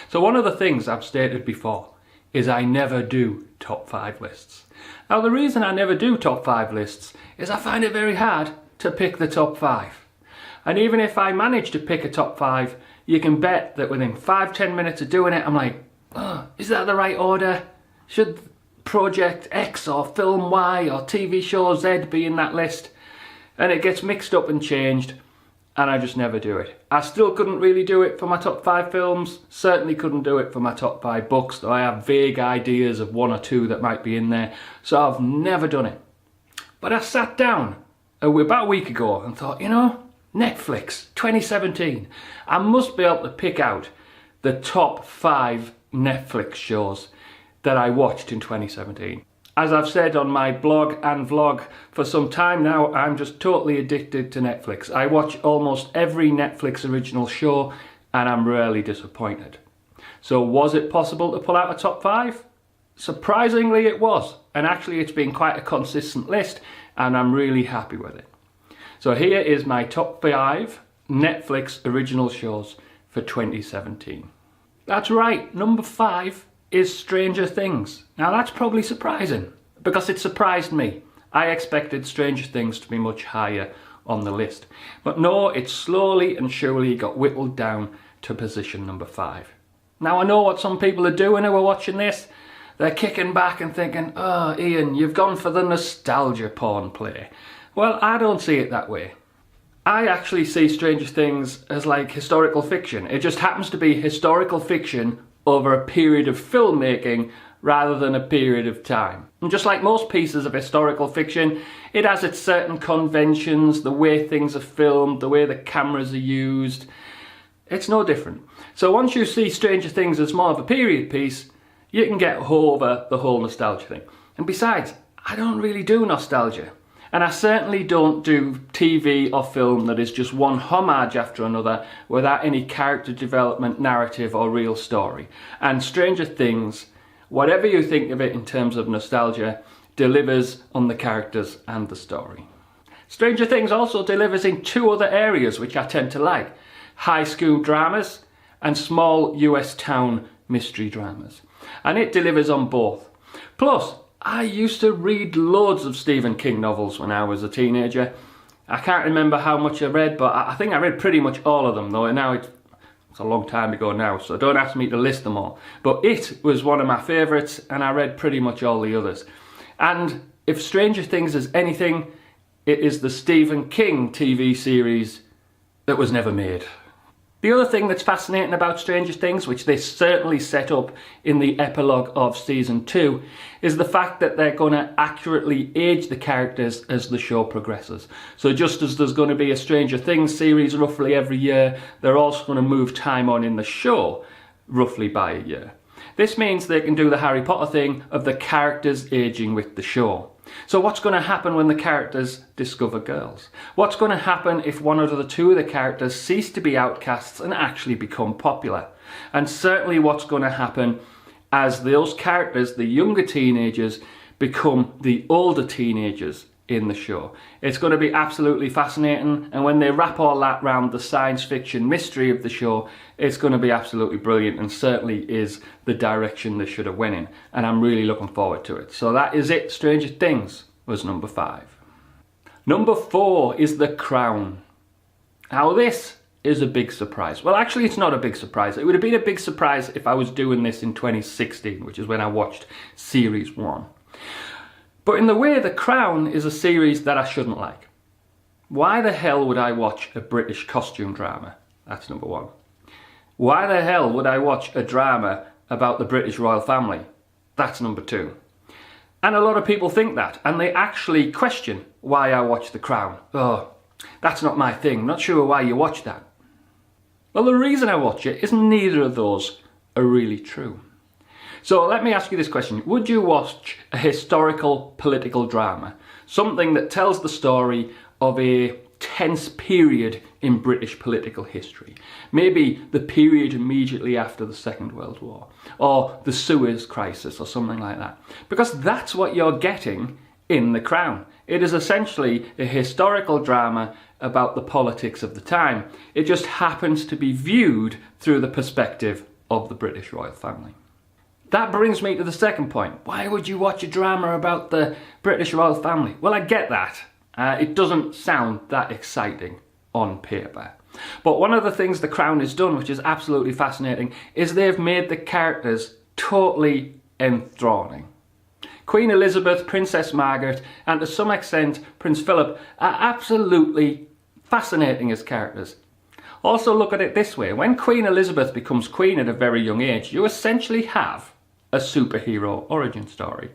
So one of the things I've stated before is I never do top 5 lists. Now the reason I never do top 5 lists is I find it very hard to pick the top 5. And even if I manage to pick a top 5, you can bet that within 5-10 minutes of doing it, I'm like, oh, is that the right order? Should Project X or Film Y or TV Show Z be in that list? And it gets mixed up and changed, and I just never do it. I still couldn't really do it for my top 5 films, certainly couldn't do it for my top 5 books, though I have vague ideas of 1 or 2 that might be in there, so I've never done it. But I sat down about a week ago and thought, you know, Netflix 2017, I must be able to pick out the top 5 Netflix shows that I watched in 2017. As I've said on my blog and vlog for some time now, I'm just totally addicted to Netflix. I watch almost every Netflix original show and I'm rarely disappointed. So was it possible to pull out a top 5? Surprisingly it was, and actually it's been quite a consistent list and I'm really happy with it. So here is my top 5 Netflix original shows for 2017. That's right, number 5 is Stranger Things. Now that's probably surprising, because it surprised me. I expected Stranger Things to be much higher on the list. But no, it slowly and surely got whittled down to position number 5. Now I know what some people are doing who are watching this. They're kicking back and thinking, oh Ian, you've gone for the nostalgia porn play. Well, I don't see it that way. I actually see Stranger Things as like historical fiction. It just happens to be historical fiction over a period of filmmaking rather than a period of time. And just like most pieces of historical fiction, it has its certain conventions, the way things are filmed, the way the cameras are used. It's no different. So once you see Stranger Things as more of a period piece, you can get over the whole nostalgia thing. And besides, I don't really do nostalgia. And I certainly don't do TV or film that is just one homage after another without any character development, narrative or real story. And Stranger Things, whatever you think of it in terms of nostalgia, delivers on the characters and the story. Stranger Things also delivers in 2 other areas which I tend to like: high school dramas and small US town mystery dramas. And it delivers on both. Plus, I used to read loads of Stephen King novels when I was a teenager. I can't remember how much I read, but I think I read pretty much all of them, though now it's a long time ago now, so don't ask me to list them all. But it was one of my favourites, and I read pretty much all the others. And if Stranger Things is anything, it is the Stephen King TV series that was never made. The other thing that's fascinating about Stranger Things, which they certainly set up in the epilogue of season 2, is the fact that they're going to accurately age the characters as the show progresses. So just as there's going to be a Stranger Things series roughly every year, they're also going to move time on in the show roughly by a year. This means they can do the Harry Potter thing of the characters aging with the show. So what's going to happen when the characters discover girls? What's going to happen if one or the 2 of the characters cease to be outcasts and actually become popular? And certainly what's going to happen as those characters, the younger teenagers, become the older teenagers in the show. It's going to be absolutely fascinating, and when they wrap all that around the science fiction mystery of the show, it's going to be absolutely brilliant, and certainly is the direction they should have went in, and I'm really looking forward to it. So that is it. Stranger Things was number 5. Number 4 is The Crown. Now this is a big surprise. Well, actually it's not a big surprise. It would have been a big surprise if I was doing this in 2016, which is when I watched series 1. But in the way, The Crown is a series that I shouldn't like. Why the hell would I watch a British costume drama? That's number 1. Why the hell would I watch a drama about the British royal family? That's number 2. And a lot of people think that, and they actually question why I watch The Crown. Oh, that's not my thing. Not sure why you watch that. Well, the reason I watch it is neither of those are really true. So let me ask you this question. Would you watch a historical political drama? Something that tells the story of a tense period in British political history. Maybe the period immediately after the Second World War, or the Suez Crisis, or something like that. Because that's what you're getting in The Crown. It is essentially a historical drama about the politics of the time. It just happens to be viewed through the perspective of the British royal family. That brings me to the second point. Why would you watch a drama about the British royal family? Well, I get that. It doesn't sound that exciting on paper. But one of the things The Crown has done, which is absolutely fascinating, is they've made the characters totally enthralling. Queen Elizabeth, Princess Margaret, and to some extent Prince Philip are absolutely fascinating as characters. Also look at it this way, when Queen Elizabeth becomes queen at a very young age, you essentially have a superhero origin story.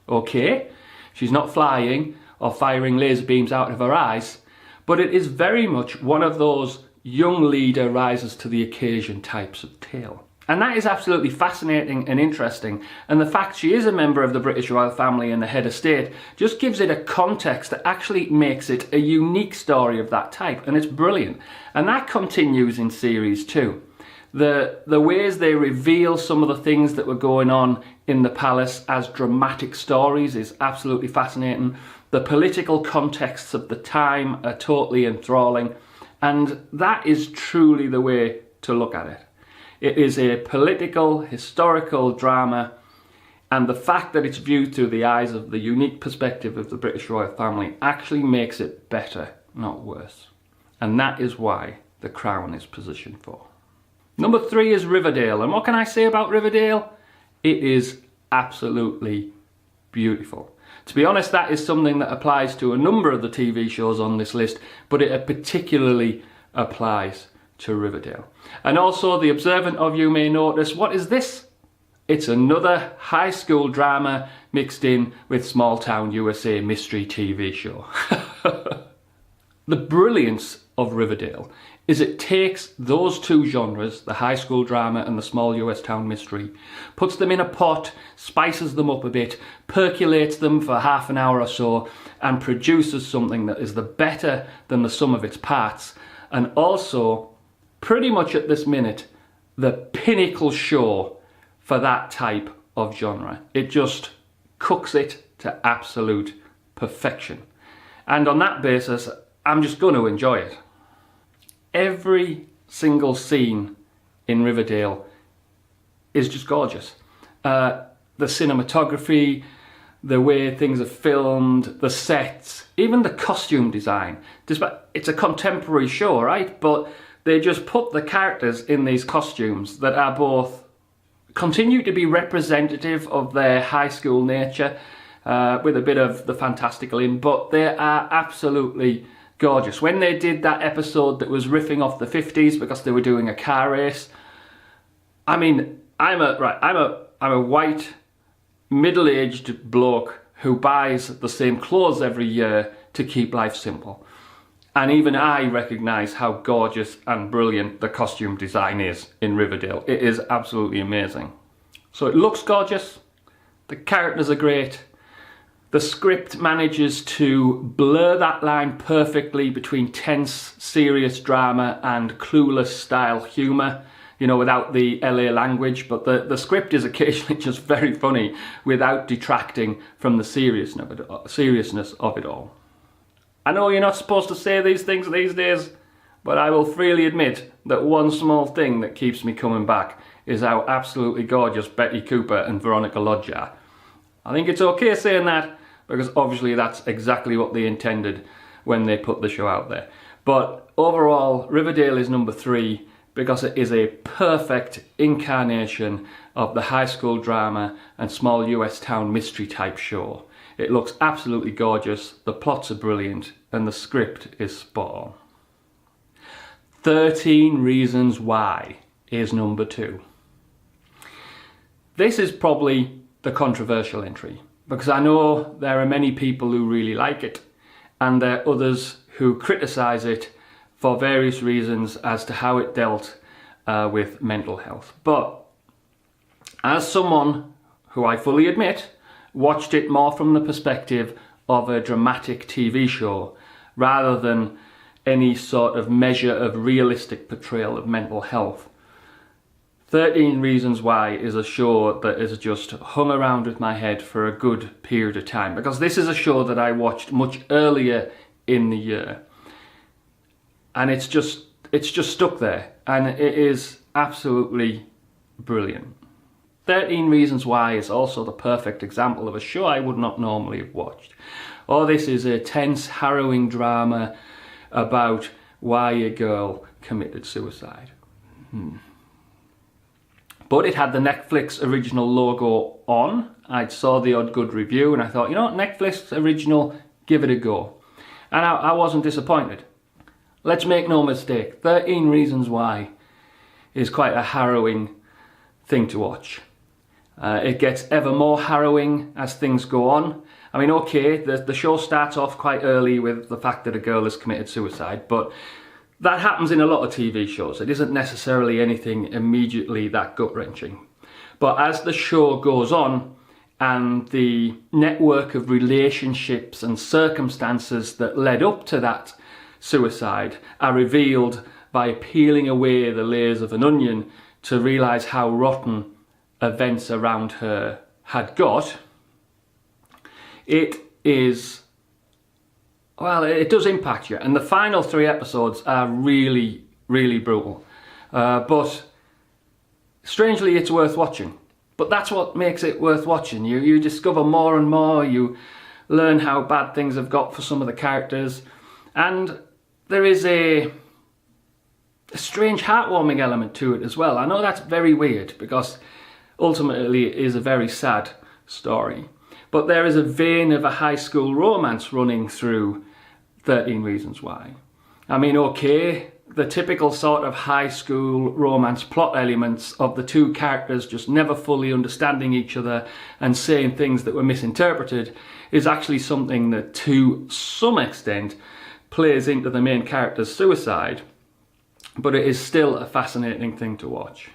Okay, she's not flying or firing laser beams out of her eyes, but it is very much one of those young leader rises to the occasion types of tale. And that is absolutely fascinating and interesting, and the fact she is a member of the British royal family and the head of state just gives it a context that actually makes it a unique story of that type, and it's brilliant. And that continues in series 2. The ways they reveal some of the things that were going on in the palace as dramatic stories is absolutely fascinating. The political contexts of the time are totally enthralling, and that is truly the way to look at it. It is a political, historical drama, and the fact that it's viewed through the eyes of the unique perspective of the British royal family actually makes it better, not worse. And that is why The Crown is positioned for. Number 3 is Riverdale, and what can I say about Riverdale? It is absolutely beautiful. To be honest, that is something that applies to a number of the TV shows on this list, but it particularly applies to Riverdale. And also, the observant of you may notice, what is this? It's another high school drama mixed in with small town USA mystery TV show. The brilliance of Riverdale is it takes those two genres, the high school drama and the small US town mystery, puts them in a pot, spices them up a bit, percolates them for half an hour or so, and produces something that is the better than the sum of its parts, and also, pretty much at this minute, the pinnacle show for that type of genre. It just cooks it to absolute perfection. And on that basis, I'm just going to enjoy it. Every single scene in Riverdale is just gorgeous. The cinematography, the way things are filmed, the sets, even the costume design. It's a contemporary show, right? But they just put the characters in these costumes that are both continue to be representative of their high school nature, with a bit of the fantastical in, but they are absolutely gorgeous. When they did that episode that was riffing off the 50s because they were doing a car race, I mean, I'm a white middle-aged bloke who buys the same clothes every year to keep life simple. And even I recognise how gorgeous and brilliant the costume design is in Riverdale. It is absolutely amazing. So it looks gorgeous, the characters are great, the script manages to blur that line perfectly between tense, serious drama and clueless style humour, you know, without the LA language, but the script is occasionally just very funny without detracting from the seriousness of it all. I know you're not supposed to say these things these days, but I will freely admit that one small thing that keeps me coming back is how absolutely gorgeous Betty Cooper and Veronica Lodge are. I think it's okay saying that, because obviously that's exactly what they intended when they put the show out there. But overall, Riverdale is number 3 because it is a perfect incarnation of the high school drama and small US town mystery type show. It looks absolutely gorgeous, the plots are brilliant, and the script is spot on. 13 Reasons Why is number 2. This is probably the controversial entry, because I know there are many people who really like it, and there are others who criticise it for various reasons as to how it dealt with mental health. But as someone who I fully admit watched it more from the perspective of a dramatic TV show rather than any sort of measure of realistic portrayal of mental health, 13 Reasons Why is a show that has just hung around with my head for a good period of time, because this is a show that I watched much earlier in the year, and it's just stuck there, and it is absolutely brilliant. 13 Reasons Why is also the perfect example of a show I would not normally have watched. Oh, this is a tense, harrowing drama about why a girl committed suicide. But it had the Netflix original logo on. I saw the odd good review and I thought, you know what, Netflix original, give it a go. And I wasn't disappointed. Let's make no mistake, 13 Reasons Why is quite a harrowing thing to watch. It gets ever more harrowing as things go on. I mean, okay, the show starts off quite early with the fact that a girl has committed suicide, but that happens in a lot of TV shows. It isn't necessarily anything immediately that gut-wrenching. But as the show goes on and the network of relationships and circumstances that led up to that suicide are revealed by peeling away the layers of an onion to realise how rotten events around her had got, it is, well, it does impact you. And the final 3 episodes are really, really brutal. But strangely, it's worth watching. But that's what makes it worth watching. You discover more and more, you learn how bad things have got for some of the characters. And there is a strange heartwarming element to it as well. I know that's very weird because ultimately it is a very sad story. But there is a vein of a high school romance running through 13 Reasons Why. I mean, okay, the typical sort of high school romance plot elements of the 2 characters just never fully understanding each other and saying things that were misinterpreted is actually something that to some extent plays into the main character's suicide, but it is still a fascinating thing to watch.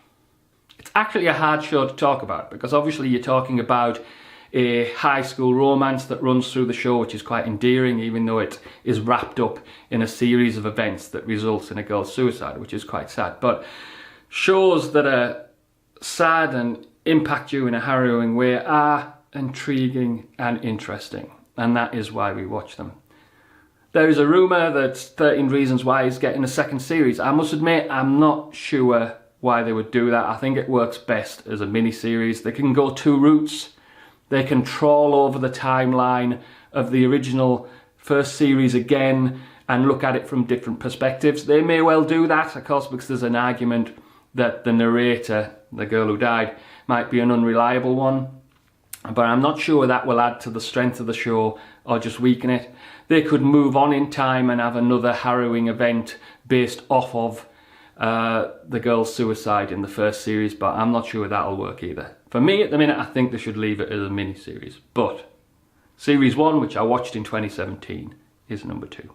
It's actually a hard show to talk about because obviously you're talking about a high school romance that runs through the show, which is quite endearing, even though it is wrapped up in a series of events that results in a girl's suicide, which is quite sad. But shows that are sad and impact you in a harrowing way are intriguing and interesting, and that is why we watch them. There is a rumour that 13 Reasons Why is getting a second series. I must admit, I'm not sure why they would do that. I think it works best as a mini-series. They can go 2 routes. They can trawl over the timeline of the original first series again and look at it from different perspectives. They may well do that, of course, because there's an argument that the narrator, the girl who died, might be an unreliable one. But I'm not sure that will add to the strength of the show or just weaken it. They could move on in time and have another harrowing event based off of the girl's suicide in the first series, but I'm not sure that'll work either. For me, at the minute, I think they should leave it as a mini-series. But Series 1, which I watched in 2017, is number 2.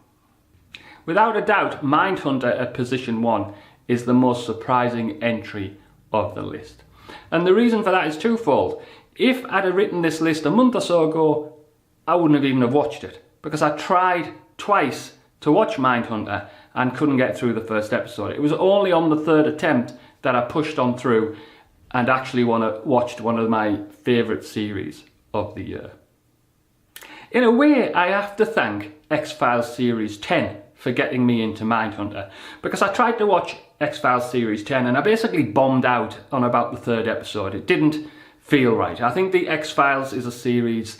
Without a doubt, Mindhunter at position 1 is the most surprising entry of the list. And the reason for that is twofold. If I'd have written this list a month or so ago, I wouldn't have even have watched it. Because I tried twice to watch Mindhunter and couldn't get through the first episode. It was only on the 3rd attempt that I pushed on through and actually watched one of my favourite series of the year. In a way, I have to thank X-Files Series 10 for getting me into Mindhunter, because I tried to watch X-Files Series 10 and I basically bombed out on about the 3rd episode. It didn't feel right. I think the X-Files is a series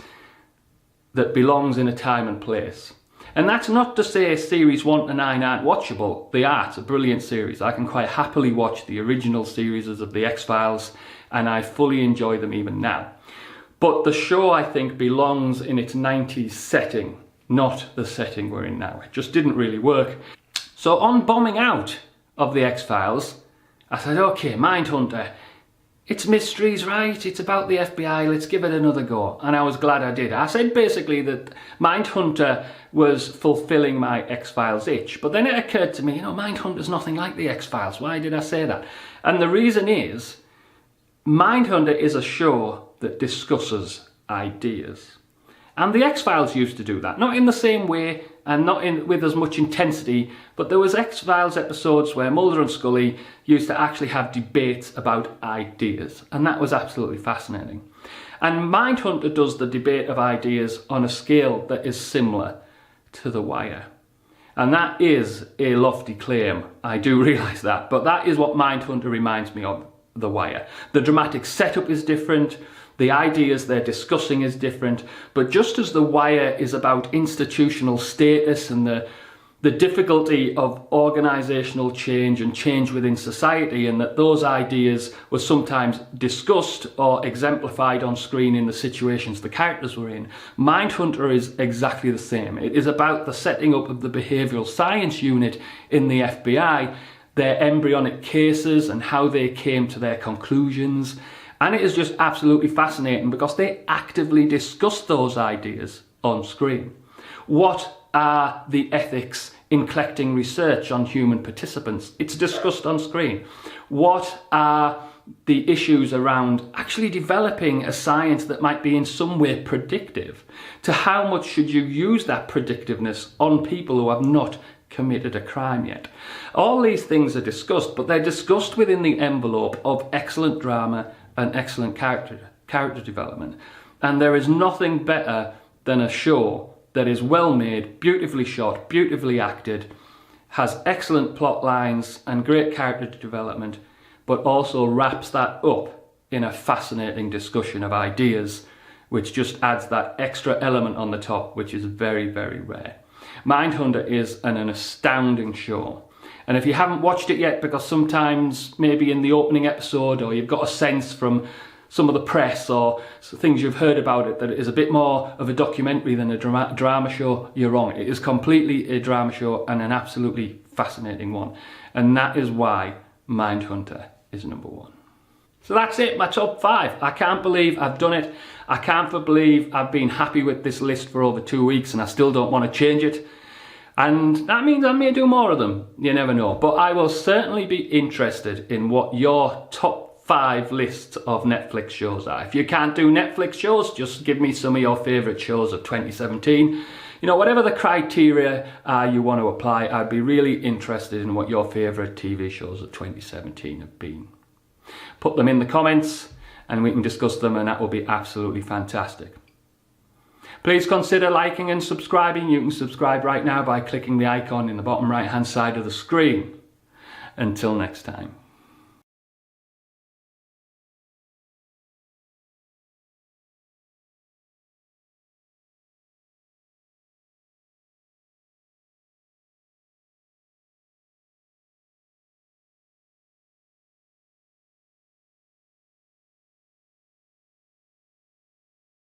that belongs in a time and place. And that's not to say Series 1 to 9 aren't watchable. They are. It's a brilliant series. I can quite happily watch the original series of the X-Files and I fully enjoy them even now. But the show, I think, belongs in its 90s setting, not the setting we're in now. It just didn't really work. So on bombing out of the X-Files, I said, okay, Mindhunter, it's mysteries, right? It's about the FBI, let's give it another go. And I was glad I did. I said basically that Mindhunter was fulfilling my X-Files itch. But then it occurred to me, you know, Mindhunter's nothing like the X-Files. Why did I say that? And the reason is, Mindhunter is a show that discusses ideas. And the X-Files used to do that. Not in the same way and not with as much intensity, but there was X-Files episodes where Mulder and Scully used to actually have debates about ideas. And that was absolutely fascinating. And Mindhunter does the debate of ideas on a scale that is similar to The Wire. And that is a lofty claim. I do realise that. But that is what Mindhunter reminds me of. The Wire. The dramatic setup is different, the ideas they're discussing is different, but just as The Wire is about institutional status and the difficulty of organisational change and change within society, and that those ideas were sometimes discussed or exemplified on screen in the situations the characters were in, Mindhunter is exactly the same. It is about the setting up of the behavioural science unit in the FBI, their embryonic cases and how they came to their conclusions, and it is just absolutely fascinating because they actively discuss those ideas on screen. What are the ethics in collecting research on human participants? It's discussed on screen. What are the issues around actually developing a science that might be in some way predictive? To how much should you use that predictiveness on people who have not committed a crime yet? All these things are discussed, but they're discussed within the envelope of excellent drama and excellent character development. And there is nothing better than a show that is well made, beautifully shot, beautifully acted, has excellent plot lines and great character development, but also wraps that up in a fascinating discussion of ideas, which just adds that extra element on the top, which is very, very rare. Mindhunter is an astounding show. And if you haven't watched it yet, because sometimes maybe in the opening episode or you've got a sense from some of the press or things you've heard about it that it is a bit more of a documentary than a drama show, you're wrong. It is completely a drama show and an absolutely fascinating one. And that is why Mindhunter is #1. So that's it, my top 5. I can't believe I've done it. I can't believe I've been happy with this list for over 2 weeks and I still don't want to change it. And that means I may do more of them, you never know. But I will certainly be interested in what your top 5 lists of Netflix shows are. If you can't do Netflix shows, just give me some of your favourite shows of 2017. You know, whatever the criteria you want to apply, I'd be really interested in what your favourite TV shows of 2017 have been. Put them in the comments and we can discuss them, and that will be absolutely fantastic. Please consider liking and subscribing. You can subscribe right now by clicking the icon in the bottom right hand side of the screen. Until next time.